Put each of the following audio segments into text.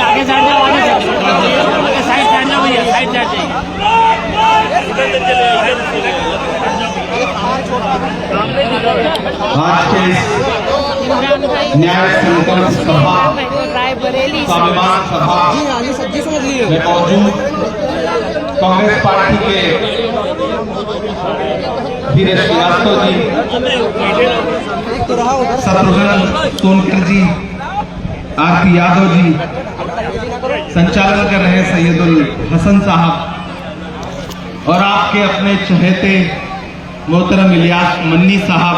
आगे साइड जाओ, side side जाओ भैया, साइड साइड जाइए। आज के न्याय संकल्प सभा स्वाभिमान सभा में मौजूद कांग्रेस पार्टी के धीरे श्रीवास्तव जी, शत्रुघ्न सोनकर जी, आरपी यादव जी, संचालन कर रहे सैयदुल हसन साहब और आपके अपने चहेते मोहतरम इलियास मन्नी साहब,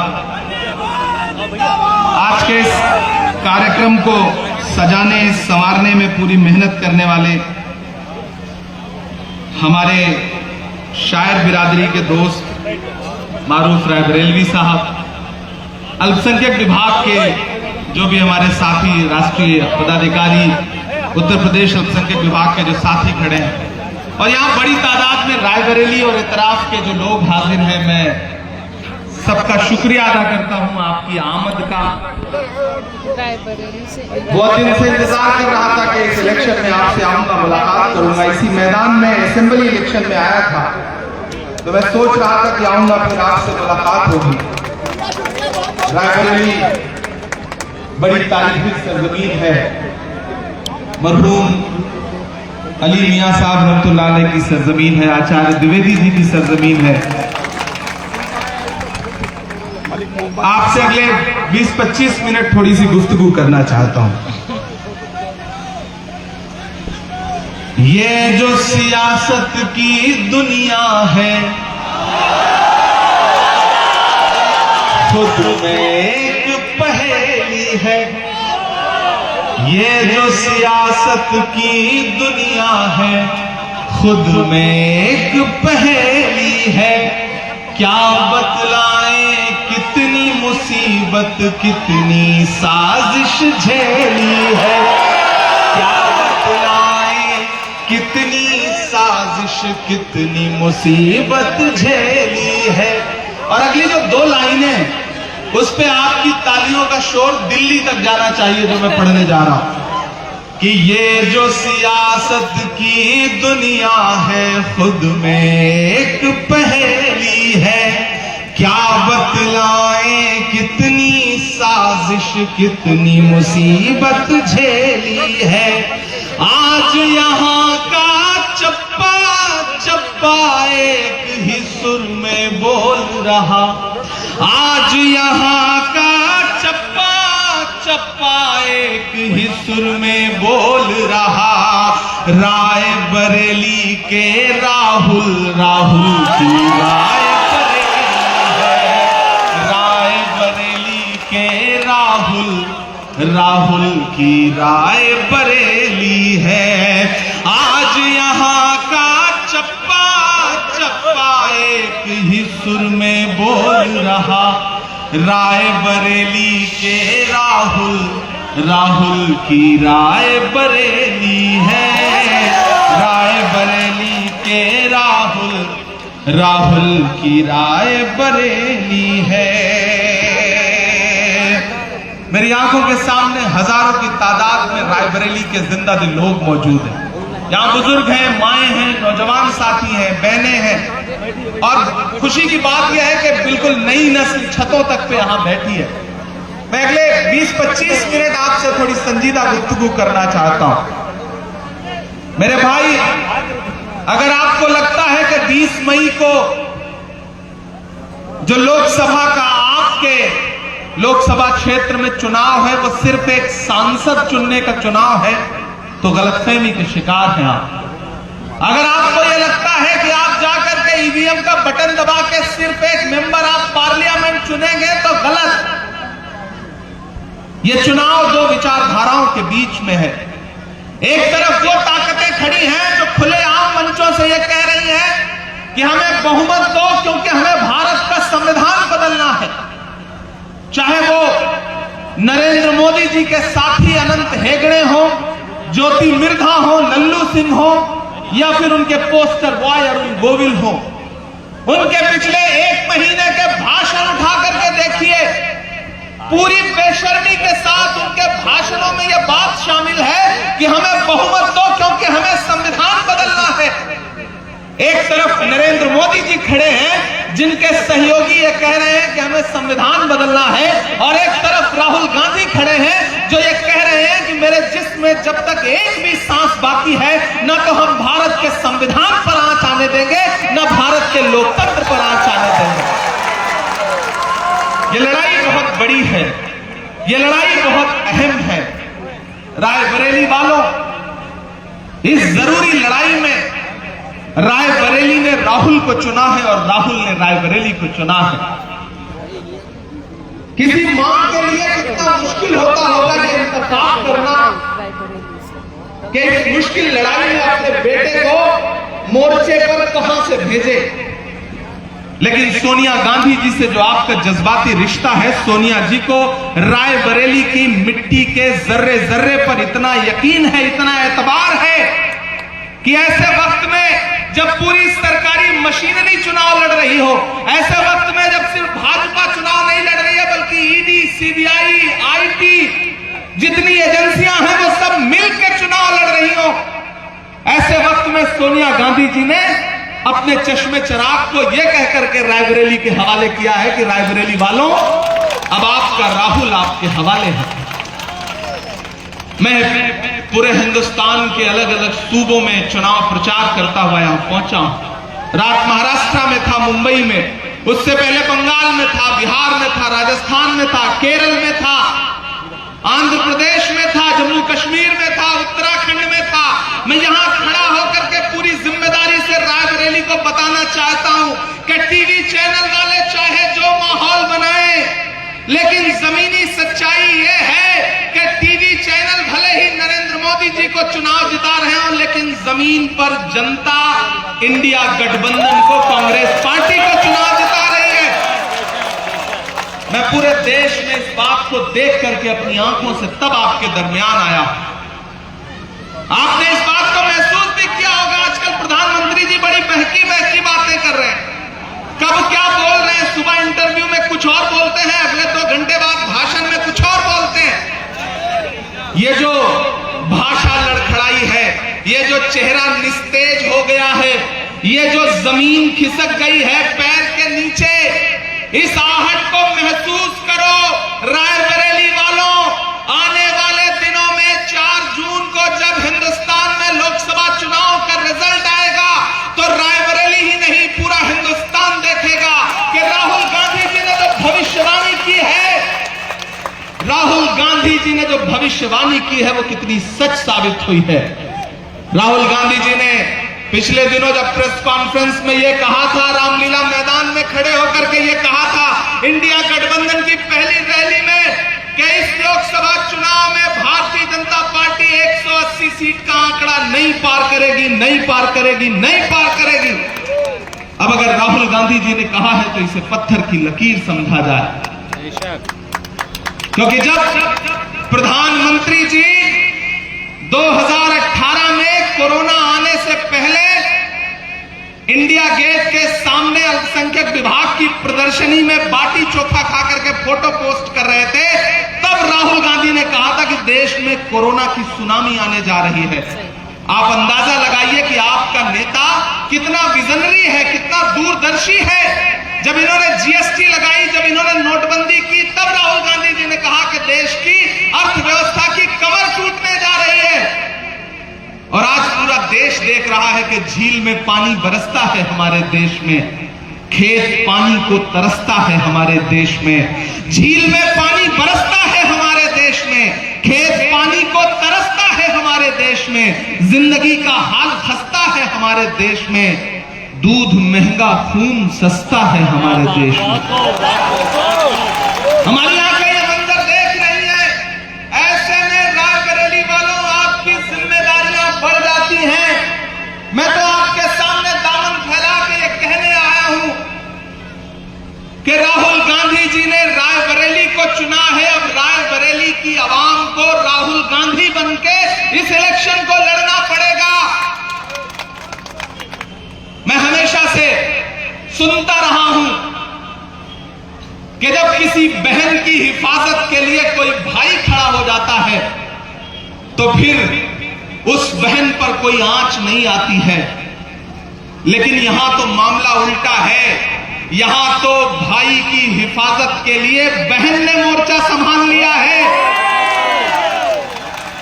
आज के इस कार्यक्रम को सजाने संवारने में पूरी मेहनत करने वाले हमारे शायर बिरादरी के दोस्त मारूफ रायबरेलवी साहब, अल्पसंख्यक विभाग के जो भी हमारे साथी राष्ट्रीय पदाधिकारी, उत्तर प्रदेश अल्पसंख्यक विभाग के जो साथी खड़े हैं, और यहाँ बड़ी तादाद में रायबरेली और इतराफ के जो लोग हाजिर हैं, मैं सबका शुक्रिया अदा करता हूँ आपकी आमद का। बहुत दिन से इंतजार कर रहा था कि इस इलेक्शन में आपसे आऊंगा, मुलाकात करूंगा। इसी मैदान में असेंबली इलेक्शन में आया था तो मैं सोच रहा था कि आऊंगा, फिर आपसे मुलाकात होगी। रायबरेली बड़ी तारीखी सरजमीन है, मरहूम अली मियां साहब रहमतुल्लाह अलैह की सरजमीन है, आचार्य द्विवेदी जी की सरजमीन है। आपसे अगले 20-25 मिनट थोड़ी सी गुफ्तगू करना चाहता हूं। ये जो सियासत की दुनिया है, खुद में एक पहेली है। ये जो सियासत की दुनिया है, खुद में एक पहेली है। क्या बतलाएं कितनी मुसीबत, कितनी साजिश झेली है। क्या बतलाएं कितनी साजिश, कितनी मुसीबत झेली है। और अगली जो दो लाइनें, उस पे आपकी तालियों का शोर दिल्ली तक जाना चाहिए, जो मैं पढ़ने जा रहा हूं कि ये जो सियासत की दुनिया है, खुद में एक पहेली है। क्या बतलाएं कितनी साजिश, कितनी मुसीबत झेली है। आज यहाँ का चप्पा चप्पा एक ही सुर में बोल रहा। आज यहाँ का चप्पा चप्पा एक ही सुर में बोल रहा। रायबरेली के राहुल, राहुल की रायबरेली है। रायबरेली के राहुल, राहुल की रायबरेली है। आज यहाँ का चप्पा चप्पा एक ही सुर में बोल रहा। रायबरेली के राहुल, राहुल की रायबरेली है। रायबरेली के राहुल, राहुल की रायबरेली है। मेरी आंखों के सामने हजारों की तादाद में रायबरेली के जिंदा दिल लोग मौजूद हैं। यहाँ बुजुर्ग हैं, माएं हैं, नौजवान साथी हैं, बहनें हैं, और खुशी की बात यह है कि बिल्कुल नई नस्ल छतों तक पे यहाँ बैठी है। मैं अगले 20-25 मिनट आपसे थोड़ी संजीदा गुफ्तगू करना चाहता हूं। मेरे भाई, अगर आपको लगता है कि 20 मई को जो लोकसभा का आपके लोकसभा क्षेत्र में चुनाव है, वो सिर्फ एक सांसद चुनने का चुनाव है, तो गलतफहमी के शिकार हैं आप। अगर आपको यह लगता है कि आप जाकर के ईवीएम का बटन दबा के सिर्फ एक मेंबर आप पार्लियामेंट चुनेंगे, तो गलत। यह चुनाव दो विचारधाराओं के बीच में है। एक तरफ वो ताकतें खड़ी हैं जो खुलेआम मंचों से यह कह रही हैं कि हमें बहुमत दो, क्योंकि हमें भारत का संविधान बदलना है। चाहे वो नरेंद्र मोदी जी के साथी अनंत हेगड़े हो, ज्योति मिर्धा हो, लल्लू सिंह हो, या फिर उनके पोस्टर बॉय अरुण गोविल हो। उनके पिछले एक महीने के भाषण उठा करके देखिए, पूरी बेशर्मी के साथ उनके भाषणों में यह बात शामिल है कि हमें बहुमत दो क्योंकि हमें संविधान बदलना है। एक तरफ नरेंद्र मोदी जी खड़े हैं जिनके सहयोगी ये कह रहे हैं कि हमें संविधान बदलना है, और एक तरफ राहुल गांधी खड़े हैं जो ये कह रहे हैं कि मेरे जिस्म में जब तक एक भी सांस बाकी है न तो हम भारत के संविधान पर आंच आने देंगे, न भारत के लोकतंत्र पर आंच आने देंगे। ये लड़ाई बहुत बड़ी है, ये लड़ाई बहुत अहम है। रायबरेली वालों, इस जरूरी लड़ाई में रायबरेली ने राहुल को चुना है और राहुल ने रायबरेली को चुना है। किसी मां के लिए कितना मुश्किल होता होगा कि इंतखाब करना, कि इस मुश्किल लड़ाई में अपने बेटे को मोर्चे पर कहां से भेजे। लेकिन सोनिया गांधी जी से जो आपका जज्बाती रिश्ता है, सोनिया जी को रायबरेली की मिट्टी के जर्रे जर्रे पर इतना यकीन है, इतना एतबार है कि ऐसे वक्त में जब पूरी सरकारी मशीनरी चुनाव लड़ रही हो, ऐसे वक्त में जब सिर्फ भाजपा चुनाव नहीं लड़ रही है बल्कि ईडी, सीबीआई, आईटी जितनी एजेंसियां हैं वो सब मिलकर चुनाव लड़ रही हो, ऐसे वक्त में सोनिया गांधी जी ने अपने चश्मे चिराग को यह कहकर के रायबरेली के हवाले किया है कि रायबरेली वालों, अब आपका राहुल आपके हवाले है। मैं पूरे हिंदुस्तान के अलग अलग सूबों में चुनाव प्रचार करता हुआ यहां पहुंचा हूं। रात महाराष्ट्र में था, मुंबई में, उससे पहले बंगाल में था, बिहार में था, राजस्थान में था, केरल में था, आंध्र प्रदेश में था, जम्मू कश्मीर में था, उत्तराखंड में था। मैं यहां खड़ा होकर के पूरी जिम्मेदारी से रायबरेली को बताना चाहता हूं कि टीवी चैनल वाले चाहे जो माहौल बनाए, लेकिन जमीनी सच्चाई यह है कि टीवी चैनल भले ही नरेंद्र मोदी जी को चुनाव जिता रहे हो, लेकिन जमीन पर जनता इंडिया गठबंधन को, कांग्रेस पार्टी को चुनाव जिता रही है। मैं पूरे देश में इस बात को देख करके अपनी आंखों से तब आपके दरमियान आया। आपने इस बात को महसूस भी किया होगा, आजकल प्रधानमंत्री जी बड़ी बहकी बहकी बातें कर रहे हैं। कब क्या बोल रहे हैं, सुबह इंटरव्यू में कुछ और बोलते हैं, अगले 2 घंटे बाद भाषण में कुछ और बोलते हैं। ये जो भाषा लड़खड़ाई है, ये जो चेहरा निस्तेज हो गया है, ये जो जमीन खिसक गई है पैर के नीचे, इस आहट को महसूस करो रायबरेली वालों। आने वाले दिनों में 4 जून को जब हिंदुस्तान में लोकसभा चुनाव का रिजल्ट आएगा तो रायबरेली ही नहीं पूरा हिंदुस्तान देखेगा कि राहुल गांधी जी ने जो भविष्यवाणी की है, राहुल गांधी जी ने जो भविष्यवाणी की है वो कितनी सच साबित हुई है। राहुल गांधी जी ने पिछले दिनों जब प्रेस कॉन्फ्रेंस में यह कहा था, रामलीला मैदान में खड़े होकर के यह कहा था इंडिया गठबंधन की पहली रैली में कि इस लोकसभा चुनाव में भारतीय जनता पार्टी 180 सीट का आंकड़ा नहीं पार करेगी, नहीं पार करेगी, नहीं पार करेगी। अब अगर राहुल गांधी जी ने कहा है तो इसे पत्थर की लकीर समझा जाए, क्योंकि जब प्रधानमंत्री जी 2018 में कोरोना आने से पहले इंडिया गेट के सामने अल्पसंख्यक विभाग की प्रदर्शनी में बाटी चोखा खा करके फोटो पोस्ट कर रहे थे, तब राहुल गांधी ने कहा था कि देश में कोरोना की सुनामी आने जा रही है। आप अंदाजा लगाइए कि आपका नेता कितना विजनरी है, कितना दूरदर्शी है। जब इन्होंने जीएसटी लगाई, जब इन्होंने नोटबंदी की, तब राहुल गांधी जी ने कहा कि देश की अर्थव्यवस्था की कमर टूटने जा रही है। और आज पूरा देश देख रहा है कि झील में पानी बरसता है हमारे देश में, खेत पानी को तरसता है हमारे देश में। झील में पानी बरसता है हमारे देश में, खेत पानी को तरसता है हमारे देश में, जिंदगी का हाल खस्ता है हमारे देश में, दूध महंगा खून सस्ता है हमारे देश में। हमारी आंखें ये मंजर देख रही है। ऐसे में रायबरेली वालों आपकी जिम्मेदारियां बढ़ जाती हैं। मैं तो आपके सामने दामन फैला के ये कहने आया हूं कि राहुल गांधी जी ने रायबरेली को चुना है। अब रायबरेली की आवाम को राहुल गांधी बनके इस इलेक्शन को लड़ना पड़ेगा। मैं हमेशा से सुनता रहा हूं कि जब किसी बहन की हिफाजत के लिए कोई भाई खड़ा हो जाता है तो फिर उस बहन पर कोई आंच नहीं आती है। लेकिन यहां तो मामला उल्टा है। यहां तो भाई की हिफाजत के लिए बहन ने मोर्चा संभाल लिया है,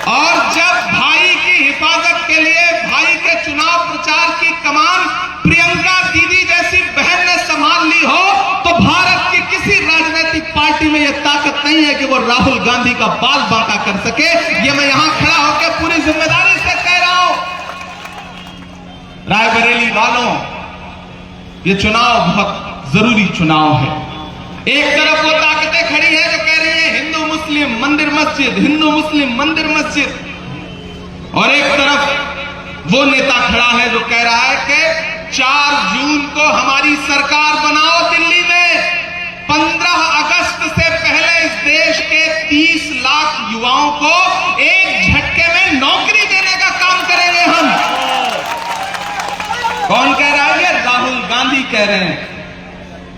और जब भाई की हिफाजत के लिए भाई के चुनाव प्रचार की कमान प्रियंका दीदी जैसी बहन ने संभाल ली हो, तो भारत की किसी राजनीतिक पार्टी में यह ताकत नहीं है कि वो राहुल गांधी का बाल बांका कर सके। ये मैं यहां खड़ा होकर पूरी जिम्मेदारी से कह रहा हूं। रायबरेली वालों, ये चुनाव बहुत जरूरी चुनाव है। एक तरफ वो ताकतें खड़ी है जो कह रही है हिंदू मुस्लिम मंदिर मस्जिद, हिंदू मुस्लिम मंदिर मस्जिद, और एक तरफ वो नेता खड़ा है जो कह रहा है कि 4 जून को हमारी सरकार बनाओ दिल्ली में। 15 अगस्त से पहले इस देश के 30 लाख युवाओं को एक झटके में नौकरी देने का काम करेंगे हम। कौन कह रहा है? ये राहुल गांधी कह रहे हैं।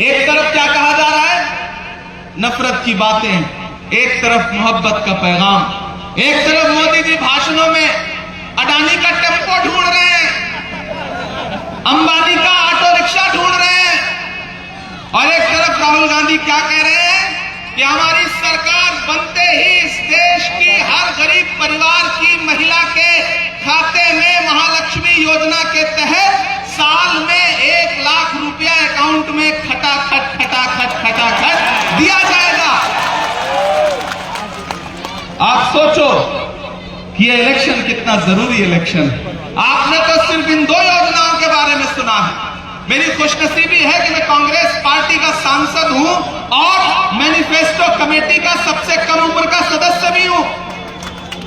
एक तरफ क्या कहा जा रहा है? नफरत की बातें, एक तरफ मोहब्बत का पैगाम। एक तरफ मोदी जी भाषणों में अडानी का टेम्पो ढूंढ रहे हैं, अंबानी का ऑटो रिक्शा ढूंढ रहे हैं, और एक तरफ राहुल गांधी क्या कह रहे हैं कि हमारी सरकार बनते ही इस देश की हर गरीब परिवार की महिला के खाते में महालक्ष्मी योजना के तहत साल में 1 लाख रुपया अकाउंट में खटाखट दिया जाएगा। आप सोचो कि ये इलेक्शन कितना जरूरी इलेक्शन है। आपने तो सिर्फ इन 2 योजनाओं के बारे में सुना है। मेरी खुशनसीबी है कि मैं कांग्रेस पार्टी का सांसद हूं और मैनिफेस्टो कमेटी का सबसे कम उम्र का सदस्य भी हूं।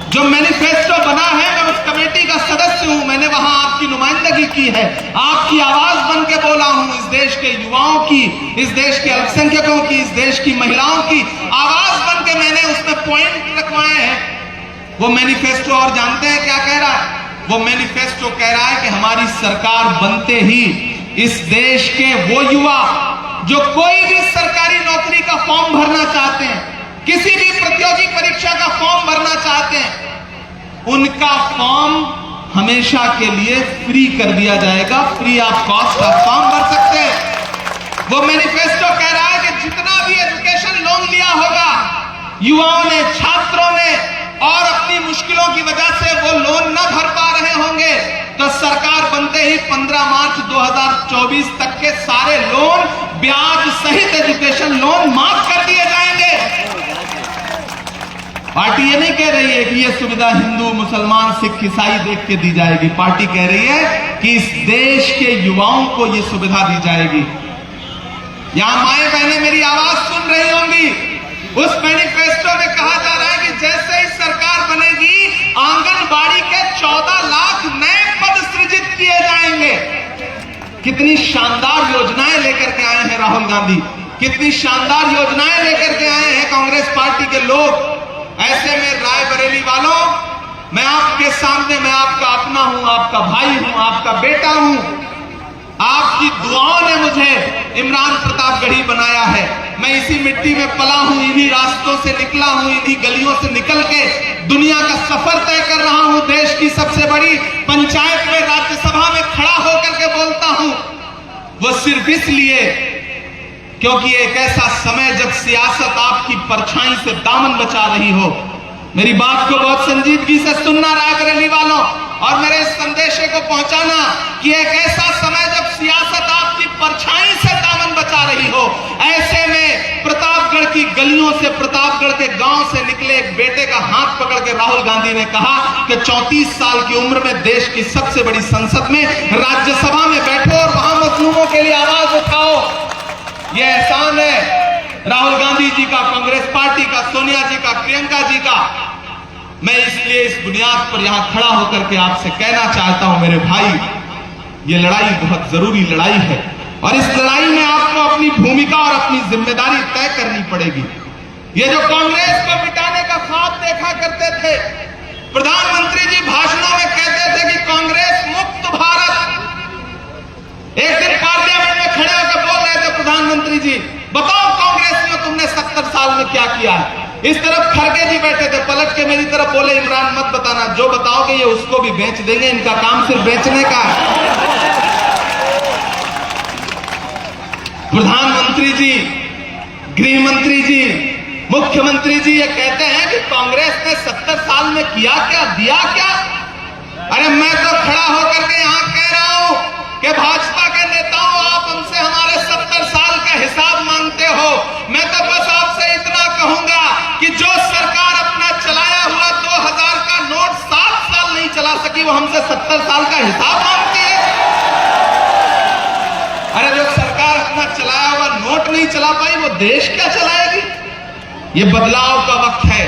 जो मैनिफेस्टो बना है, मैं उस कमेटी का सदस्य हूं। मैंने वहां आपकी नुमाइंदगी की है, आपकी आवाज बन के बोला हूं। इस देश के युवाओं की, इस देश के अल्पसंख्यकों की, इस देश की महिलाओं की आवाज बन के मैंने उसमें पॉइंट रखवाए हैं। वो मैनिफेस्टो और जानते हैं क्या कह रहा है? वो मैनिफेस्टो कह रहा है कि हमारी सरकार बनते ही इस देश के वो युवा जो कोई भी सरकारी नौकरी का फॉर्म भरना चाहते हैं, किसी भी प्रतियोगी परीक्षा का फॉर्म भरना चाहते हैं, उनका फॉर्म हमेशा के लिए फ्री कर दिया जाएगा। फ्री ऑफ कॉस्ट आप फॉर्म भर सकते हैं। वो मैनिफेस्टो कह रहा है कि जितना भी एजुकेशन लोन लिया होगा युवाओं ने, छात्रों ने, और अपनी मुश्किलों की वजह से वो लोन न भर पा रहे होंगे, तो सरकार बनते ही 15 मार्च 2024 तक के सारे लोन, ब्याज सहित एजुकेशन लोन माफ कर दिए जाएंगे। पार्टी ये नहीं कह रही है कि ये सुविधा हिंदू, मुसलमान, सिख, ईसाई देख के दी जाएगी। पार्टी कह रही है कि इस देश के युवाओं को ये सुविधा दी जाएगी। यहां माएं बहनें मेरी आवाज सुन रही होंगी। उस मैनिफेस्टो में कहा जा रहा है कि जैसे ही सरकार बनेगी, आंगनबाड़ी के 14 लाख नए पद सृजित किए जाएंगे। कितनी शानदार योजनाएं लेकर के आए हैं राहुल गांधी, कितनी शानदार योजनाएं लेकर के आए हैं कांग्रेस पार्टी के लोग। ऐसे में रायबरेली वालों, मैं आपके सामने, मैं आपका अपना हूं, आपका भाई हूं, आपका बेटा हूं। आपकी दुआओं ने मुझे इमरान प्रतापगढ़ी बनाया है। मैं इसी मिट्टी में पला हूं, इन्हीं रास्तों से निकला हूं, इन्हीं गलियों से निकल के दुनिया का सफर तय कर रहा हूं। देश की सबसे बड़ी पंचायत में, राज्यसभा में खड़ा होकर के बोलता हूं, वो सिर्फ इसलिए क्योंकि एक ऐसा समय जब सियासत आपकी परछाई से दामन बचा रही हो। मेरी बात को बहुत संजीदगी से सुनना रायबरेली वालों, और मेरे इस संदेशे को पहुंचाना कि एक ऐसा समय जब सियासत आपकी परछाई से दामन बचा रही हो, ऐसे में प्रतापगढ़ की गलियों से, प्रतापगढ़ के गांव से निकले एक बेटे का हाथ पकड़ के राहुल गांधी ने कहा कि 34 साल की उम्र में देश की सबसे बड़ी संसद में, राज्यसभा में बैठो और वहां मजलूमों के लिए आवाज उठाओ। यह एहसान है राहुल गांधी जी का, कांग्रेस पार्टी का, सोनिया जी का, प्रियंका जी का। मैं इसलिए इस बुनियाद पर यहां खड़ा होकर के आपसे कहना चाहता हूं, मेरे भाई, यह लड़ाई बहुत जरूरी लड़ाई है, और इस लड़ाई में आपको अपनी भूमिका और अपनी जिम्मेदारी तय करनी पड़ेगी। ये जो कांग्रेस को मिटाने का ख्वाब देखा करते थे, प्रधानमंत्री जी भाषणों में कहते थे कि कांग्रेस मुक्त भारत। एक दिन पार्लियामेंट में खड़े होकर बोल रहे थे प्रधानमंत्री जी, बताओ कांग्रेस में तुमने 70 साल में क्या किया है। इस तरफ खड़गे जी बैठे थे, पलट के मेरी तरफ बोले इमरान मत बताना, जो बताओगे ये उसको भी बेच देंगे, इनका काम सिर्फ बेचने का है। प्रधानमंत्री जी, गृह मंत्री जी, मुख्यमंत्री जी ये कहते हैं कि कांग्रेस ने 70 साल में किया क्या, दिया क्या। अरे मैं तो खड़ा होकर के यहां कह रहा हूं कि भाजपा के नेताओं, आप हमसे हमारे 70 साल का हिसाब मांगते हो। मैं तो बस आपसे इतना कहूंगा कि जो सरकार अपना चलाया हुआ 2000 का नोट 7 साल नहीं चला सकी, वो हमसे 70 साल का हिसाब मांगती है। अरे जो सरकार अपना चलाया हुआ नोट नहीं चला पाई, वो देश क्या चलाएगी। ये बदलाव का वक्त है,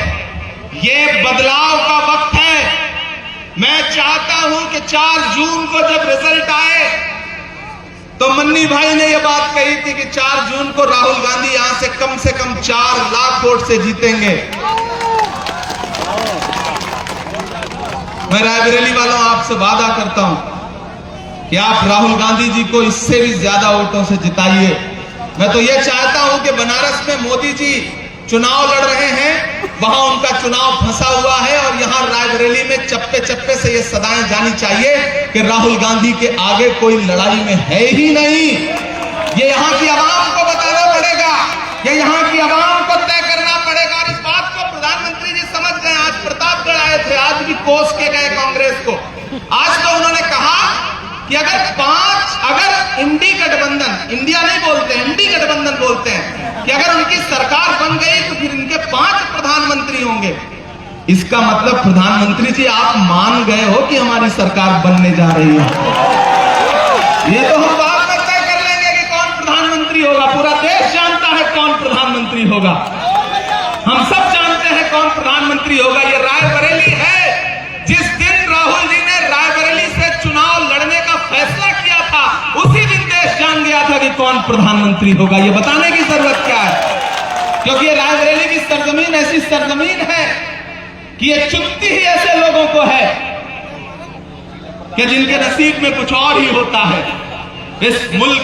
ये बदलाव का वक्त है। मैं चाहता हूं कि 4 जून को जब रिजल्ट आए तो मन्नी भाई ने यह बात कही थी कि 4 जून को राहुल गांधी यहां से कम 4 लाख वोट से जीतेंगे। मैं रायबरेली वालों आपसे वादा करता हूं कि आप राहुल गांधी जी को इससे भी ज्यादा वोटों से जिताइए। मैं तो यह चाहता हूं कि बनारस में मोदी जी चुनाव लड़ रहे हैं, वहां उनका चुनाव फंसा हुआ है, और यहां रायबरेली में चप्पे चप्पे से ये सदाएं जानी चाहिए कि राहुल गांधी के आगे कोई लड़ाई में है ही नहीं। ये यहां की आवाम को बताना पड़ेगा, ये यहां की आवाम को तय करना पड़ेगा। और इस बात को प्रधानमंत्री जी समझ गए। आज प्रतापगढ़ आए थे, आज भी कोस के गए कांग्रेस को। आज तो उन्होंने कहा कि अगर इंडी गठबंधन, इंडिया नहीं बोलते, इंडी गठबंधन बोलते हैं, कि अगर उनकी सरकार बन गई तो फिर इनके 5 प्रधानमंत्री होंगे। इसका मतलब प्रधानमंत्री जी आप मान गए हो कि हमारी सरकार बनने जा रही है। ये तो हम बाद में तय कर लेंगे कि कौन प्रधानमंत्री होगा। पूरा देश जानता है कौन प्रधानमंत्री होगा, हम सब जानते हैं कौन प्रधानमंत्री होगा। ये रायबरेली है, जिस दिन राहुल जी ने रायबरेली से चुनाव लड़ने का फैसला किया था, उसी दिन देश जान गया था कि कौन प्रधानमंत्री होगा। ये बताने की जरूरत क्या है, क्योंकि ये रायबरेली की सरजमीन ऐसी सरजमीन है कि ये चुनती ही ऐसे लोगों को है कि जिनके नसीब में कुछ और ही होता है। इस मुल्क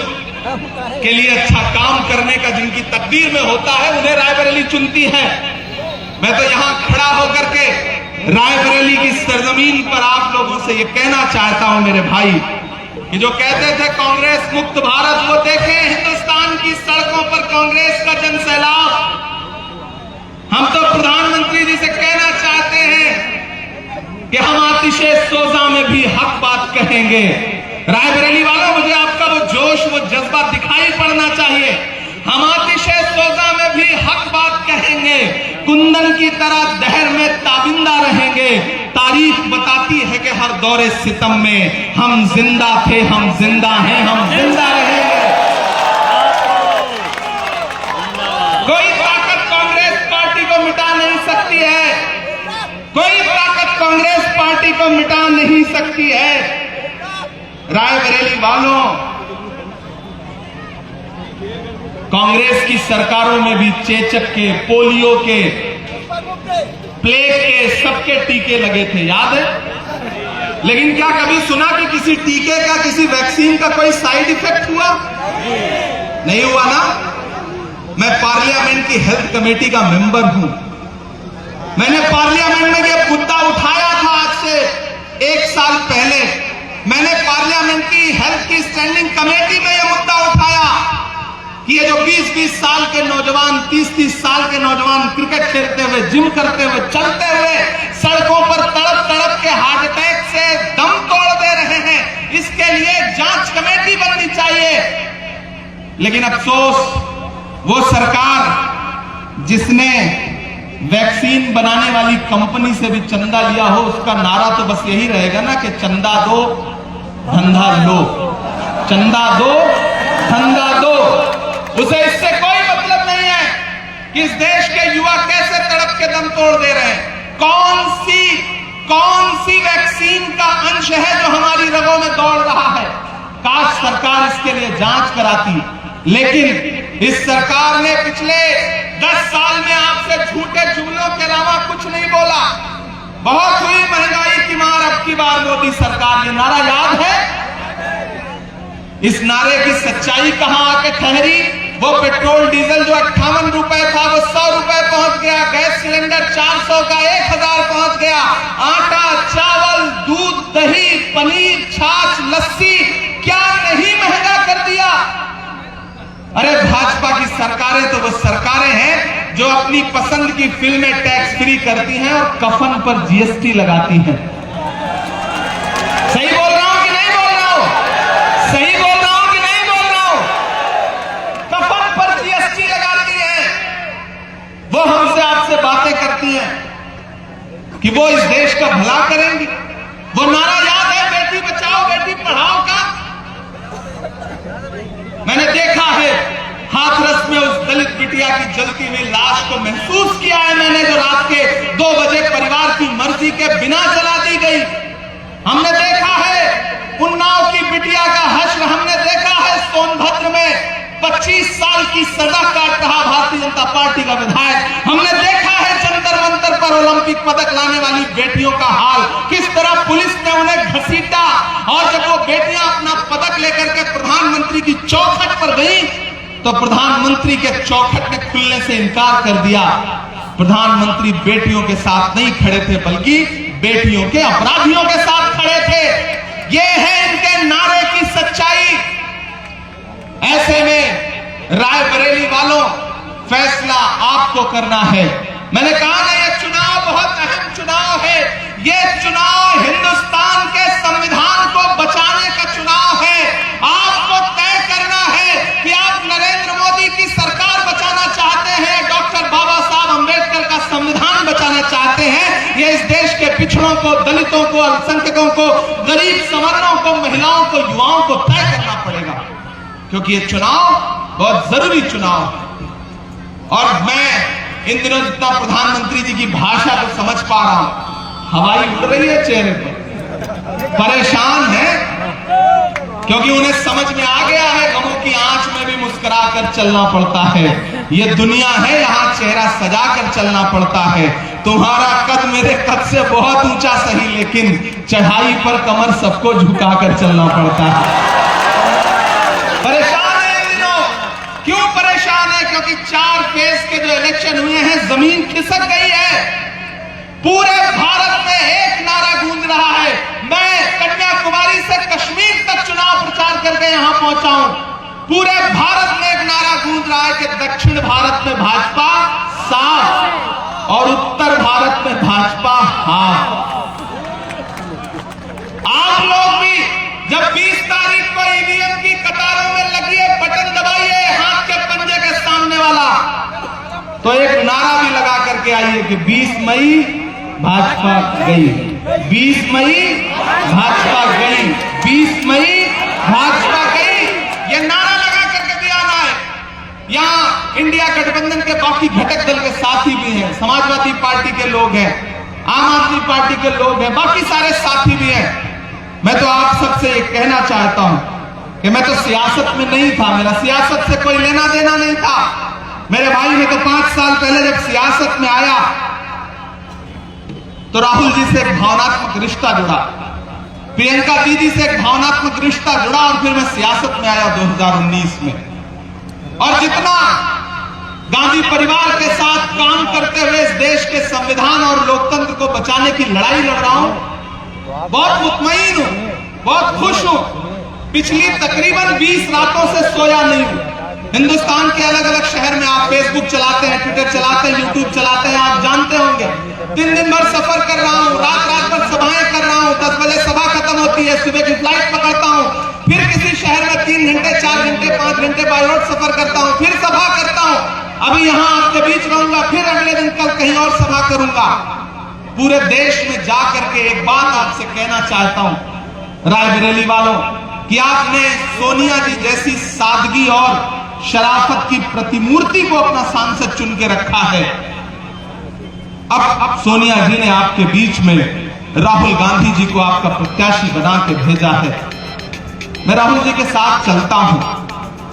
के लिए अच्छा काम करने का जिनकी तकदीर में होता है, उन्हें रायबरेली चुनती है। मैं तो यहां खड़ा होकर के रायबरेली की सरजमीन पर आप लोगों से ये कहना चाहता हूं मेरे भाई, कि जो कहते थे कांग्रेस मुक्त भारत, वो देखें हिंदुस्तान की सड़कों पर कांग्रेस का जनसैलाब। हम तो प्रधानमंत्री जी से कहना चाहते हैं कि हम आतिशे सोजा में भी हक बात कहेंगे। रायबरेली वालों, मुझे आपका वो जोश, वो जज्बा दिखाई पड़ना चाहिए। हम आतिशे सोजा में भी हक बात कहेंगे, कुंदन की तरह दहर में ताबिंदा रहेंगे। तारीख बताती है कि हर दौरे सितम में हम जिंदा थे, हम जिंदा हैं, हम जिंदा रहेंगे। कोई ताकत कांग्रेस पार्टी को मिटा नहीं सकती है, कोई ताकत कांग्रेस पार्टी को मिटा नहीं सकती है। रायबरेली वालों, कांग्रेस की सरकारों में भी चेचक के, पोलियो के, प्लेग के, सबके टीके लगे थे, याद है। लेकिन क्या कभी सुना कि किसी टीके का, किसी वैक्सीन का कोई साइड इफेक्ट हुआ? नहीं हुआ ना। मैं पार्लियामेंट की हेल्थ कमेटी का मेंबर हूं। मैंने पार्लियामेंट में यह मुद्दा उठाया था आज से 1 साल पहले। मैंने पार्लियामेंट की हेल्थ की स्टैंडिंग कमेटी में यह मुद्दा उठाया कि ये जो 20-20 साल के नौजवान, 30-30 साल के नौजवान क्रिकेट खेलते हुए, जिम करते हुए, चलते हुए सड़कों पर तड़प तड़प के हार्ट अटैक से दम तोड़ दे रहे हैं, इसके लिए जांच कमेटी बननी चाहिए। लेकिन अफसोस, वो सरकार जिसने वैक्सीन बनाने वाली कंपनी से भी चंदा लिया हो, उसका नारा तो बस यही रहेगा ना कि चंदा दो धंधा लो, चंदा दो धंधा दो। उसे इससे कोई मतलब नहीं है कि इस देश के युवा कैसे तड़प के दम तोड़ दे रहे हैं। कौन सी वैक्सीन का अंश है जो हमारी रगों में दौड़ रहा है। काश सरकार इसके लिए जांच कराती, लेकिन इस सरकार ने पिछले 10 साल में आपसे झूठे जुमलों के अलावा कुछ नहीं बोला। बहुत हुई महंगाई की मार, अब की बार मोदी सरकार। ये नारा याद है? इस नारे की सच्चाई कहां आके ठहरी? वो पेट्रोल डीजल जो 58 रुपए था, वो 100 रुपए पहुंच गया। गैस सिलेंडर 400 का 1000 पहुंच गया। आटा, चावल, दूध, दही, पनीर, छाछ, लस्सी क्या नहीं महंगा कर दिया। अरे भाजपा की सरकारें तो वो सरकारें हैं जो अपनी पसंद की फिल्में टैक्स फ्री करती हैं और कफन पर जीएसटी लगाती हैं। सही बोल रहा हूं कि नहीं बोल रहा हूं? सही बोल रहा हूं कि नहीं बोल रहा हूं? कफन पर जीएसटी लगाती हैं। वो हमसे आपसे बातें करती हैं कि वो इस देश का भला करेंगी। वो नारा याद है, बेटी बचाओ बेटी पढ़ाओ का। मैंने देखा है हाथरस में उस दलित बिटिया की जलती हुई लाश को महसूस किया है मैंने, जो रात के 2 बजे परिवार की मर्जी के बिना जला दी गई। हमने देखा है उन्नाव की बिटिया का हश्र, हमने देखा है सोनभद्र में 25 साल की सजा काट रहा भारतीय जनता पार्टी का विधायक। हमने देखा है जंतर मंतर पर ओलंपिक पदक लाने वाली बेटियों का हाल, किस तरह पुलिस ने उन्हें घसीटा, और जब वो बेटियां अपना पदक लेकर के प्रधानमंत्री की चौखट पर गई तो प्रधानमंत्री के चौखट ने खुलने से इनकार कर दिया। प्रधानमंत्री बेटियों के साथ नहीं खड़े थे, बल्कि बेटियों के अपराधियों के साथ खड़े थे। ये है इनके नारे की सच्चाई। ऐसे में रायबरेली वालों, फैसला आपको करना है। मैंने कहा ना, ये चुनाव बहुत अहम चुनाव है। ये चुनाव हिंदुस्तान के संविधान को बचाने का चुनाव है। आपको तय करना है कि आप नरेंद्र मोदी की सरकार बचाना चाहते हैं, डॉक्टर बाबा साहब अंबेडकर का संविधान बचाना चाहते हैं। ये इस देश के पिछड़ों को, दलितों को, अल्पसंख्यकों को, गरीब सवर्णों को, महिलाओं को, युवाओं को तय करना पड़ेगा, क्योंकि ये चुनाव बहुत जरूरी चुनाव है। और मैं इन दिनों जितना प्रधानमंत्री जी की भाषा को समझ पा रहा हूं, हवाई उड़ रही है चेहरे पर, परेशान है, क्योंकि उन्हें समझ में आ गया है गमों की आंच में भी मुस्कुरा कर चलना पड़ता है। ये दुनिया है, यहां चेहरा सजा कर चलना पड़ता है। तुम्हारा कद मेरे कद से बहुत ऊंचा सही, लेकिन चढ़ाई पर कमर सबको झुका कर चलना पड़ता है। परेशान है इन दिनों। क्यों परेशान है? क्योंकि 4 फेज के जो इलेक्शन हुए हैं, जमीन खिसक गई है। पूरे भारत में एक नारा गूंज रहा है। मैं कन्याकुमारी से कश्मीर तक चुनाव प्रचार करके यहां पहुंचा हूं। पूरे भारत में एक नारा गूंज रहा है कि दक्षिण भारत में भाजपा साफ और उत्तर भारत में भाजपा हाफ। आप लोग भी जब 20 तारीख को ईवीएम की कतारों में लगिए, बटन दबाइए हाथ के पंजे के सामने वाला, तो एक नारा भी लगा करके आइए कि 20 मई भाजपा गई, 20 मई भाजपा गई, 20 मई भाजपा गई। ये नारा लगा करके भी आना है। यहां इंडिया गठबंधन के बाकी घटक दल के साथी भी हैं, समाजवादी पार्टी के लोग हैं, आम आदमी पार्टी के लोग हैं, बाकी सारे साथी भी हैं। मैं तो आप सबसे एक कहना चाहता हूं कि मैं तो सियासत में नहीं था, मेरा सियासत से कोई लेना देना नहीं था। मेरे भाई ने तो 5 साल पहले जब सियासत में आया तो राहुल जी से एक भावनात्मक रिश्ता जुड़ा, प्रियंका दीदी से एक भावनात्मक रिश्ता जुड़ा, और फिर मैं सियासत में आया 2019 में। और जितना गांधी परिवार के साथ काम करते हुए इस देश के संविधान और लोकतंत्र को बचाने की लड़ाई लड़ रहा हूं, बहुत मुतमईन हूं, बहुत खुश हूं। पिछली तकरीबन 20 रातों से सोया नहीं हूं। हिंदुस्तान के अलग अलग शहर में आप फेसबुक चलाते हैं, ट्विटर चलाते हैं, यूट्यूब चलाते हैं, आप जानते होंगे। 3 दिन भर सफर कर रहा हूं, रात रात भर सभाएं कर रहा हूं। 10 बजे सभा खत्म होती है, सुबह की फ्लाइट पकड़ता हूं, फिर किसी शहर में 3 घंटे, 4 घंटे, 5 घंटे बाय रोड सफर करता हूं, फिर सभा करता हूं। अभी यहां आपके बीच रहूंगा, फिर अगले दिन कल कहीं और सभा करूंगा। पूरे देश में जाकर के एक बात आपसे कहना चाहता हूं रायबरेली वालों, कि आपने सोनिया जी जैसी सादगी और शराफत की प्रतिमूर्ति को अपना सांसद चुन के रखा है। अब सोनिया जी ने आपके बीच में राहुल गांधी जी को आपका प्रत्याशी बना के भेजा है। मैं राहुल जी के साथ चलता हूं।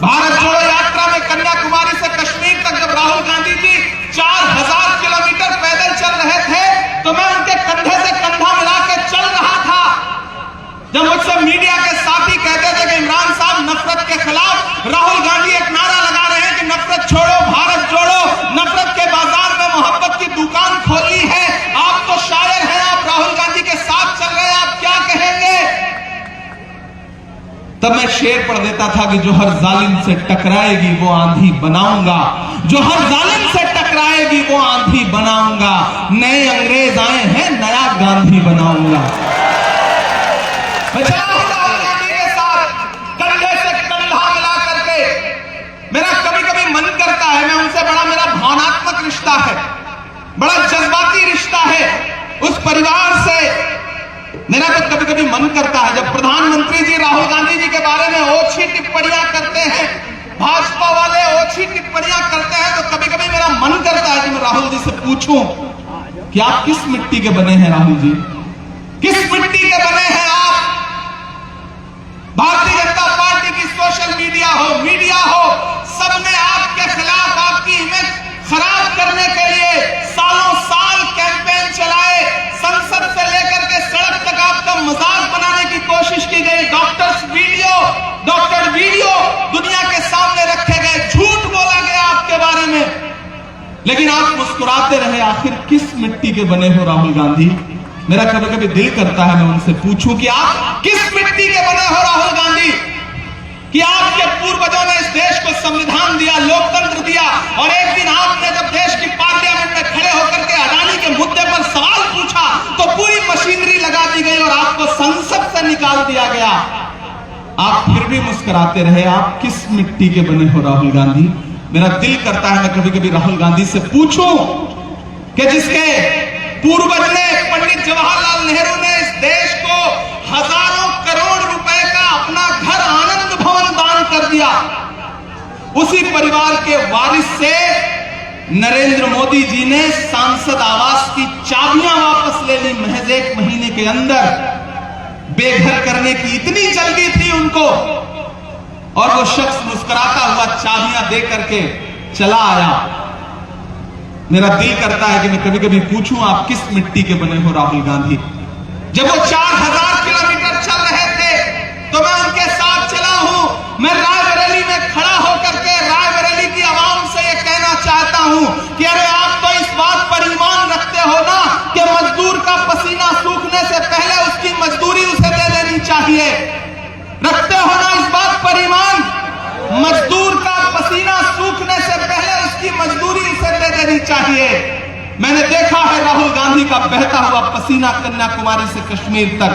भारत जोड़ो यात्रा में कन्याकुमारी से कश्मीर तक जब राहुल गांधी जी 4000 किलोमीटर पैदल चल रहे थे, तो मैं उनके कंधे से कंधा मिला के चल रहा था। जब मुझसे मीडिया के साथी कहते थे कि इमरान साहब नफरत के खिलाफ, राहुल गांधी एक नारा लगा रहे हैं कि नफरत छोड़ो भारत जोड़ो, नफरत के बाजार में मोहब्बत की दुकान तब मैं शेर पढ़ देता था कि जो हर जालिम से टकराएगी वो आंधी बनाऊंगा, जो हर जालिम से टकराएगी वो आंधी बनाऊंगा, नए अंग्रेज आए हैं नया गांधी बनाऊंगा। मैं चला हूं राहुल गांधी के साथ कंधे से कंधा मिला करके। मेरा कभी कभी मन करता है, मैं उनसे बड़ा मेरा भावनात्मक रिश्ता है, बड़ा जज्बाती रिश्ता है उस परिवार से। मेरा तो कभी कभी मन करता है जब प्रधानमंत्री जी राहुल गांधी जी के बारे में ओछी टिप्पणियां करते हैं, भाजपा वाले ओछी टिप्पणियां करते हैं, तो कभी कभी मेरा मन करता है कि मैं राहुल जी से पूछूं कि आप किस मिट्टी के बने हैं? राहुल जी किस मिट्टी के बने हैं आप? भारतीय जनता पार्टी की सोशल मीडिया हो, सबने आपके खिलाफ आपकी इमेज खराब करने के लिए सालों साल कैंपेन चलाए, संसद से लेकर के सड़क तक आपका मजाक बनाने की कोशिश की गई, डॉक्टर वीडियो दुनिया के सामने रखे गए, झूठ बोला गया आपके बारे में, लेकिन आप मुस्कुराते रहे। आखिर किस मिट्टी के बने हो राहुल गांधी? मेरा कभी कभी दिल करता है मैं उनसे पूछूं कि आप किस मिट्टी के बने हो राहुल गांधी? कि आपके पूर्वजों ने इस देश को संविधान दिया, लोकतंत्र दिया, और एक दिन आपने जब देश की पार्लियामेंट में खड़े होकर के अडानी के मुद्दे पर सवाल पूछा तो पूरी मशीनरी लगा दी गई और आपको संसद से निकाल दिया गया। आप फिर भी मुस्कुराते रहे। आप किस मिट्टी के बने हो राहुल गांधी? मेरा दिल करता है मैं कभी कभी राहुल गांधी से पूछूं कि जिसके पूर्वज ने, पंडित जवाहरलाल नेहरू ने इस देश को हजारों करोड़ रुपए का अपना घर आनंद भवन दान कर दिया, उसी परिवार के वारिस से नरेंद्र मोदी जी ने सांसद आवास की चाबियां वापस ले ली महज 1 महीने के अंदर। बेघर करने की इतनी जल्दी थी उनको, और वो शख्स मुस्कुराता हुआ चाबियां दे करके चला आया। मेरा दिल करता है कि मैं कभी कभी पूछूं आप किस मिट्टी के बने हो राहुल गांधी? जब वो 4000 किलोमीटर चल रहे थे तो मैं उनके साथ चला हूं। मैं रायबरेली में खड़ा होकर के रायबरेली की आवाम से ये कहना चाहता हूं कि अरे आप तो इस बात पर ईमान रखते हो ना कि मजदूर का पसीना सूखने से पहले उसकी मजदूरी उसे दे देनी चाहिए। रखते हो ना इस बात पर ईमान? मजदूर का पसीना सूखने से पहले उसकी मजदूरी उसे दे देनी चाहिए। मैंने देखा है राहुल गांधी का बहता हुआ पसीना कन्याकुमारी से कश्मीर तक,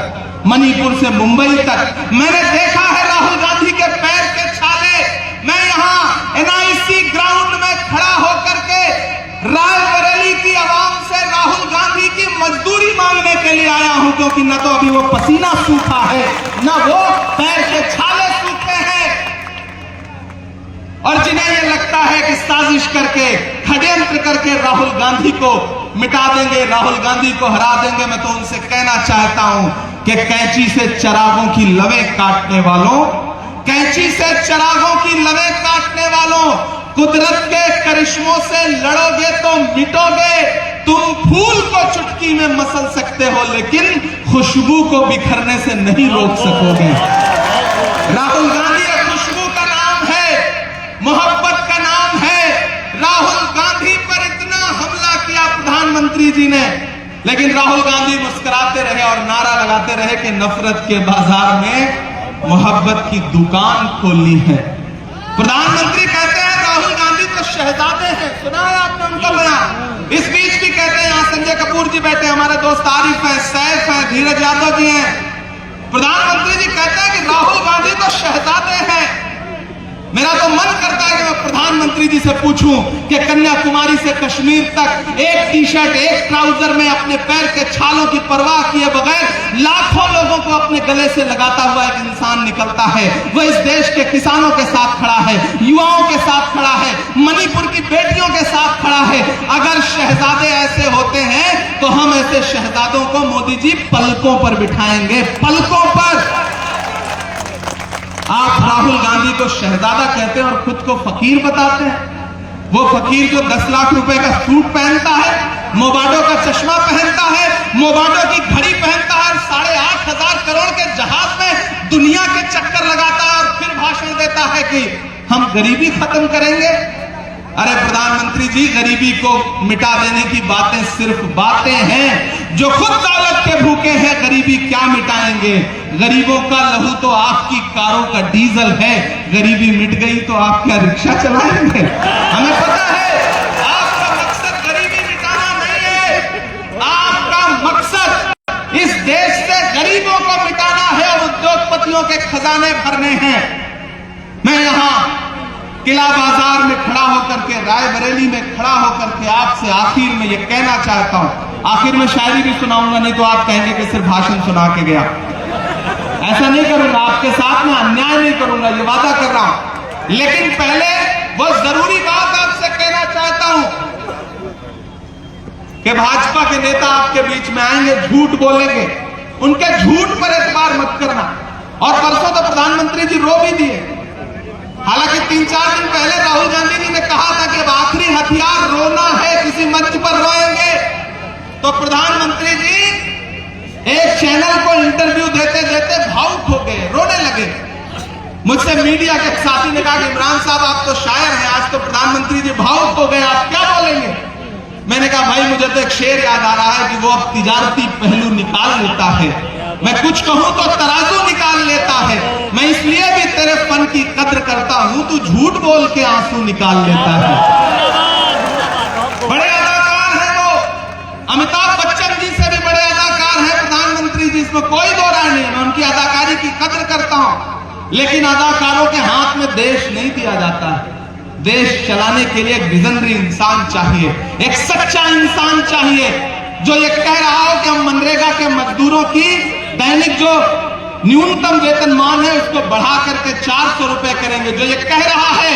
मणिपुर से मुंबई तक। मैंने देखा है राहुल गांधी के पैर के छाले। मैं यहां एनआईसी ग्राउंड में खड़ा होकर के रायबरेली की आवाम से राहुल गांधी की मजदूरी मांगने के लिए आया हूं, क्योंकि न तो अभी वो पसीना सूखा है, न वो पैर के छाले सूखे हैं। और जिन्हें यह लगता है कि साजिश करके, षड्यंत्र करके राहुल गांधी को मिटा देंगे, राहुल गांधी को हरा देंगे, मैं तो उनसे कहना चाहता हूं कि कैंची से चिरागों की लवें काटने वालों, कैंची से चिरागों की लवें काटने वालों, कुदरत के करिश्मों से लड़ोगे तो मिटोगे। तुम फूल को चुटकी में मसल सकते हो, लेकिन खुशबू को बिखरने से नहीं रोक सकोगे। राहुल गांधी खुशबू का नाम है, मोहब्बत का नाम है। राहुल गांधी पर इतना हमला किया प्रधानमंत्री जी ने, लेकिन राहुल गांधी मुस्कुराते रहे और नारा लगाते रहे कि नफरत के बाजार में मोहब्बत की दुकान खोलनी है। प्रधानमंत्री कहते हैं राहुल गांधी तो शहजादे हैं, सुना है आपने उनका बयान। इस बीच भी कहते हैं, यहां संजय कपूर जी बैठे, हमारे दोस्त आरिफ हैं, सैफ हैं, धीरज यादव जी हैं। प्रधानमंत्री जी कहते हैं कि राहुल गांधी तो शहजादे हैं। मेरा तो मन करता है कि मैं प्रधानमंत्री जी से पूछूं कि कन्याकुमारी से कश्मीर तक एक टी शर्ट, एक ट्राउजर में अपने पैर के छालों की परवाह किए बगैर लाखों लोगों को अपने गले से लगाता हुआ एक इंसान निकलता है। वह इस देश के किसानों के साथ खड़ा है, युवाओं के साथ खड़ा है, मणिपुर की बेटियों के साथ खड़ा है। अगर शहजादे ऐसे होते हैं तो हम ऐसे शहजादों को मोदी जी पलकों पर बिठाएंगे, पलकों पर। आप राहुल गांधी को शहजादा कहते हैं और खुद को फकीर बताते हैं। वो फकीर जो 10 लाख रुपए का सूट पहनता है, मोबाडो का चश्मा पहनता है, मोबाडो की घड़ी पहनता है, 8,500 करोड़ के जहाज में दुनिया के चक्कर लगाता है और फिर भाषण देता है कि हम गरीबी खत्म करेंगे। अरे प्रधानमंत्री जी, गरीबी को मिटा देने की बातें सिर्फ बातें हैं। जो खुद दौलत के भूखे हैं गरीबी क्या मिटाएंगे। गरीबों का लहू तो आपकी कारों का डीजल है, गरीबी मिट गई तो आप क्या रिक्शा चलाएंगे। हमें पता है आपका मकसद गरीबी मिटाना नहीं है, आपका मकसद इस देश से गरीबों को मिटाना है और उद्योगपतियों के खजाने भरने हैं। मैं यहां किला बाजार में खड़ा होकर के, रायबरेली में खड़ा होकर के आपसे आखिर में यह कहना चाहता हूं, आखिर में शायरी भी सुनाऊंगा, नहीं तो आप कहेंगे कि सिर्फ भाषण सुना के गया। ऐसा नहीं करूंगा, आपके साथ में अन्याय नहीं करूंगा, ये वादा कर रहा हूं। लेकिन पहले वो जरूरी बात आपसे कहना चाहता हूं कि भाजपा के नेता आपके बीच में आएंगे, झूठ बोलेंगे, उनके झूठ पर एतबार मत करना। और परसों तो प्रधानमंत्री जी रो भी दिए, हालांकि 3-4 दिन पहले राहुल गांधी जी ने कहा था कि अब आखिरी हथियार रोना है, किसी मंच पर रोएंगे। तो प्रधानमंत्री जी एक चैनल को इंटरव्यू देते देते भावुक हो गए, रोने लगे। मुझसे मीडिया के साथी ने कहा कि इमरान साहब आप तो शायर हैं, आज तो प्रधानमंत्री जी भावुक हो गए, आप क्या बोलेंगे। मैंने कहा भाई मुझे तो एक शेर याद आ रहा है कि वो अब तिजारती पहलू निकाल लेता है, मैं कुछ कहूं तो तराजू निकाल लेता है। मैं इसलिए भी तेरे फन की कद्र करता हूं, तू झूठ बोल के आंसू निकाल लेता है। बड़े अदाकार हैं वो, अमिताभ बच्चन जी से भी बड़े अदाकार हैं प्रधानमंत्री जी, इसमें कोई दो राय नहीं। मैं उनकी अदाकारी की कद्र करता हूं, लेकिन अदाकारों के हाथ में देश नहीं दिया जाता है। देश चलाने के लिए एक विजनरी इंसान चाहिए, एक सच्चा इंसान चाहिए, जो ये कह रहा हो कि हम मनरेगा के मजदूरों की दैनिक जो न्यूनतम वेतनमान है उसको बढ़ा करके 400 रुपए करेंगे, जो ये कह रहा है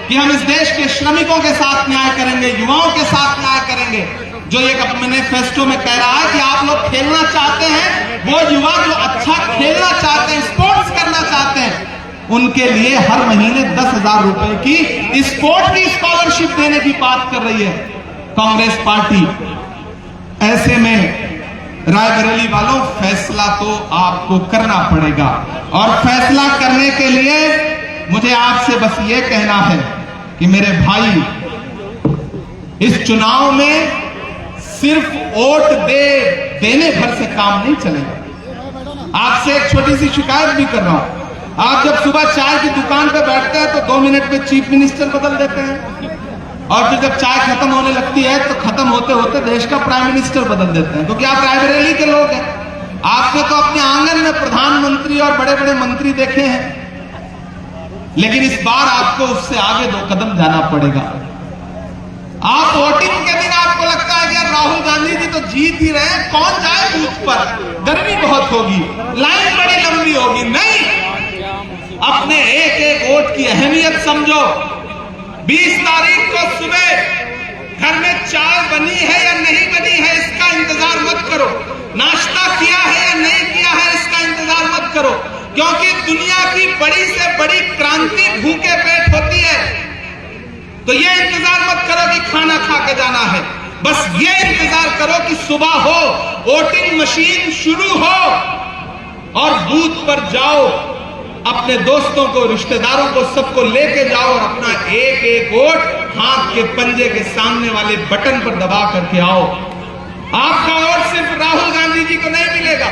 कि हम इस देश के श्रमिकों के साथ न्याय करेंगे, युवाओं के साथ न्याय करेंगे, जो एक मैनिफेस्टो में कह रहा है कि आप लोग खेलना चाहते हैं, वो युवा जो अच्छा खेलना चाहते हैं, स्पोर्ट्स करना चाहते हैं, उनके लिए हर महीने 10,000 रुपए की स्पोर्ट की स्कॉलरशिप देने की बात कर रही है कांग्रेस पार्टी। ऐसे में रायबरेली वालों, फैसला तो आपको करना पड़ेगा, और फैसला करने के लिए मुझे आपसे बस ये कहना है कि मेरे भाई, इस चुनाव में सिर्फ वोट देने भर से काम नहीं चलेगा। आपसे एक छोटी सी शिकायत भी कर रहा हूं, आप जब सुबह चाय की दुकान पे बैठते हैं तो 2 मिनट में चीफ मिनिस्टर बदल देते हैं, और फिर जब चाय खत्म होने लगती है तो खत्म होते होते देश का प्राइम मिनिस्टर बदल देते हैं, क्योंकि आप रायबरेली के लोग हैं। आपने तो अपने आंगन में प्रधानमंत्री और बड़े बड़े मंत्री देखे हैं, लेकिन इस बार आपको उससे आगे 2 कदम जाना पड़ेगा। आप वोटिंग के दिन आपको लगता है कि यार राहुल गांधी जी तो जीत ही रहे हैं, कौन जाए बूथ पर, गर्मी बहुत होगी, लाइन बड़ी लंबी होगी। नहीं, अपने एक एक वोट की अहमियत समझो। 20 तारीख को सुबह घर में चाय बनी है या नहीं बनी है इसका इंतजार मत करो, नाश्ता किया है या नहीं किया है इसका इंतजार मत करो, क्योंकि दुनिया की बड़ी से बड़ी क्रांति भूखे पेट होती है। तो ये इंतजार मत करो कि खाना खा के जाना है, बस ये इंतजार करो कि सुबह हो, वोटिंग मशीन शुरू हो और बूथ पर जाओ, अपने दोस्तों को, रिश्तेदारों को, सबको लेके जाओ और अपना एक एक वोट हाथ के पंजे के सामने वाले बटन पर दबा करके आओ। आपका वोट सिर्फ राहुल गांधी जी को नहीं मिलेगा।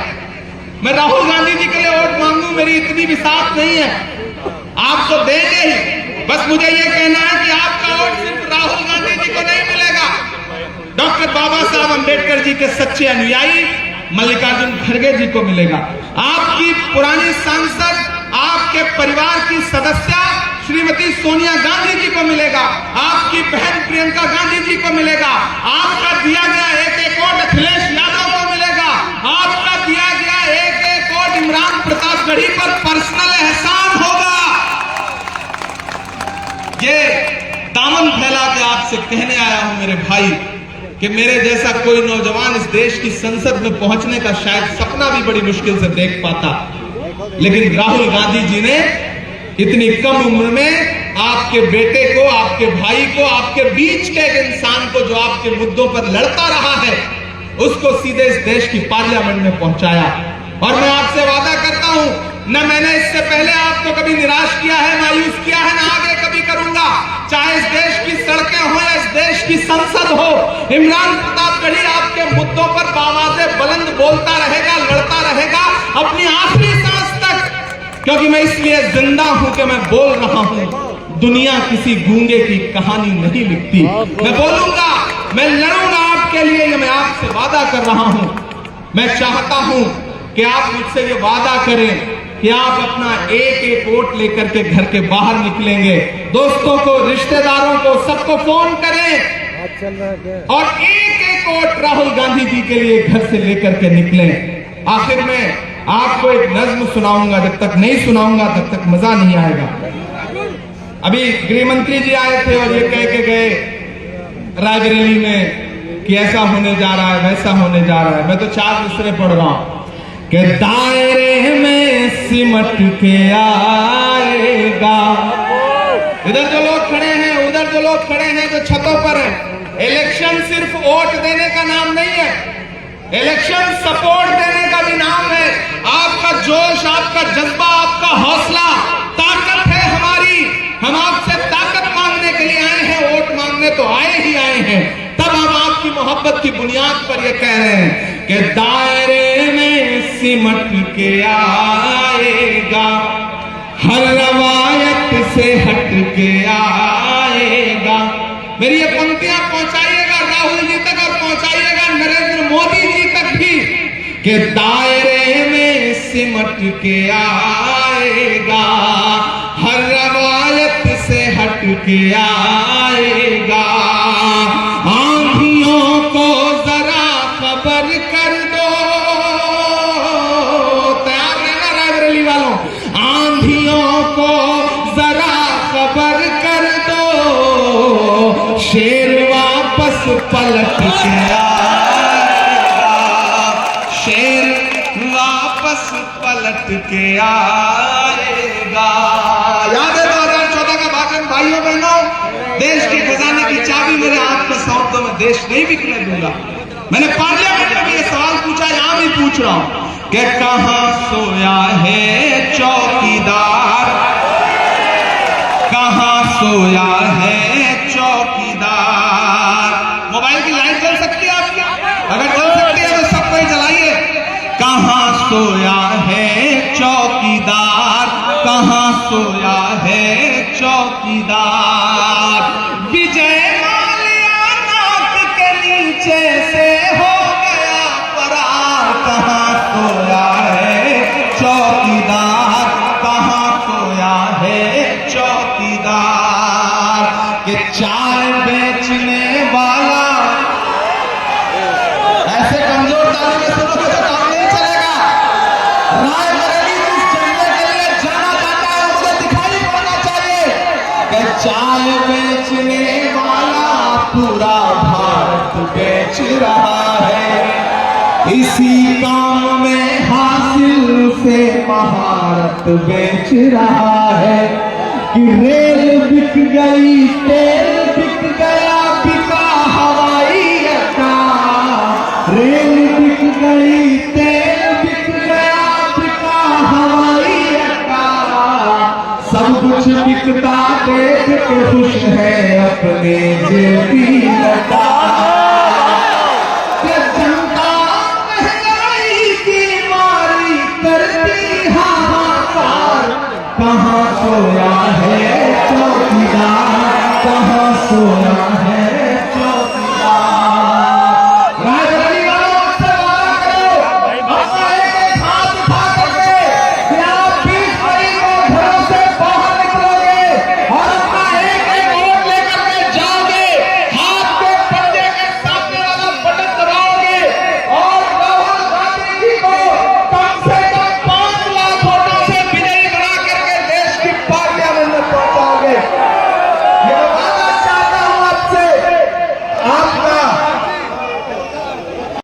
मैं राहुल गांधी जी के लिए वोट मांगू, मेरी इतनी भी साथ नहीं है, आप तो देंगे ही। बस मुझे ये कहना है कि आपका वोट सिर्फ राहुल गांधी जी को नहीं मिलेगा, डॉक्टर बाबा साहब अंबेडकर जी के सच्चे अनुयायी मल्लिकार्जुन खड़गे जी को मिलेगा, आपकी पुरानी सांसद, आपके परिवार की सदस्य श्रीमती सोनिया गांधी जी को मिलेगा, आपकी बहन प्रियंका गांधी जी को मिलेगा, आपका दिया गया एक एक वोट अखिलेश यादव को मिलेगा, आपका दिया गया एक एक वोट इमरान प्रतापगढ़ी पर पर्सनल एहसान होगा। ये दामन फैला के आपसे कहने आया हूं मेरे भाई कि मेरे जैसा कोई नौजवान इस देश की संसद में पहुंचने का शायद सपना भी बड़ी मुश्किल से देख पाता, लेकिन राहुल गांधी जी ने इतनी कम उम्र में आपके बेटे को, आपके भाई को, आपके बीच के एक इंसान को जो आपके मुद्दों पर लड़ता रहा है, उसको सीधे इस देश की पार्लियामेंट में पहुंचाया। और मैं आपसे वादा करता हूं, न मैंने इससे पहले आपको कभी निराश किया है, मायूस किया है, ना आगे कभी करूंगा। चाहे इस देश की सड़कें हो या इस देश की संसद हो, इमरान प्रतापगढ़ी आपके मुद्दों पर आवाजें बोलता रहेगा, लड़ता रहेगा अपनी आखिरी सांस तक, क्योंकि मैं इसलिए जिंदा हूं कि मैं बोल रहा हूं। दुनिया किसी गूंगे की कहानी नहीं लिखती। मैं बोलूंगा, मैं लड़ूंगा आपके लिए, ये मैं आपसे वादा कर रहा हूं। मैं चाहता हूं कि आप मुझसे ये वादा करें कि आप अपना एक एक वोट लेकर के घर के बाहर निकलेंगे, दोस्तों को, रिश्तेदारों को, सबको फोन करें और एक एक वोट राहुल गांधी जी के लिए घर से लेकर के निकलें। आखिर में आपको एक नज्म सुनाऊंगा, जब तक नहीं सुनाऊंगा तब तक मजा नहीं आएगा। अभी गृह मंत्री जी आए थे और ये कह के गए रायबरेली में कि ऐसा होने जा रहा है, वैसा होने जा रहा है। मैं तो 4 मिसरे पढ़ रहा हूं कि दायरे में सिमट के आएगा। इधर जो लोग खड़े हैं, उधर जो लोग खड़े हैं, जो छतों पर हैं, इलेक्शन सिर्फ वोट देने का नाम नहीं है, इलेक्शन सपोर्ट देने का भी नाम है। आपका जोश, आपका जज्बा, आपका हौसला ताकत है हमारी। हम आपसे ताकत मांगने के लिए आए हैं, वोट मांगने तो आए ही आए हैं। तब हम आपकी मोहब्बत की बुनियाद पर यह कह रहे हैं कि दायरे में सिमट के आएगा, हर रवायत से हट के आएगा। मेरी ये पंक्तियां पहुंचाइएगा राहुल जी तक और पहुंचाइएगा नरेंद्र मोदी जी तक भी कि दायरे में सिमट के आएगा, हर रवायत से हट के आएगा। आंधियों को जरा खबर कर दो, तैयार रहना रायबरेली वालों, आंधियों को जरा खबर कर दो, शेर वापस पलट के आएगा, शेर वापस पलट के आएगा। याद है 2014 का भाषण भाइयों बहनों, देश के खजाने की चाबी मेरे हाथ में सौंप दो, मैं देश नहीं बिकने दूंगा। मैंने पार्लियामेंट में भी ये सवाल पूछा, यहां भी पूछ रहा हूं कि कहां सोया है चौकीदार, कहां सोया है चौकीदार। मोबाइल की लाइट जल सकती है आपकी? अगर जल सकती है तो सब कोई जलाइए। कहां सोया है चौकीदार, कहां सोया है चौकीदार। विजय माल्या नाक के नीचे से हो गया फरार, कहां सोया है चौकीदार, कहां सोया है चौकीदार। कि चाय बेचने वाला, ऐसे कमजोर ताली में सुनोगे तो काम नहीं चलेगा। रायबरेली किस झंडे के लिए जाना जाता है मुझे दिखाई पड़ना चाहिए कि चाय बेचने वाला पूरा भारत बेच रहा है। इसी काम में हासिल से महारत बेच रहा है कि रेल बिक गई, तेल बिक गया, बिका हवाई अड्डा। रेल बिक गई, तेल बिक गया, बिका हवाई अड्डा। सब कुछ बिकता देख के खुश है अपने जेबी लटा। जनता महंगाई की मारी करती हाहाकार, कहां सोया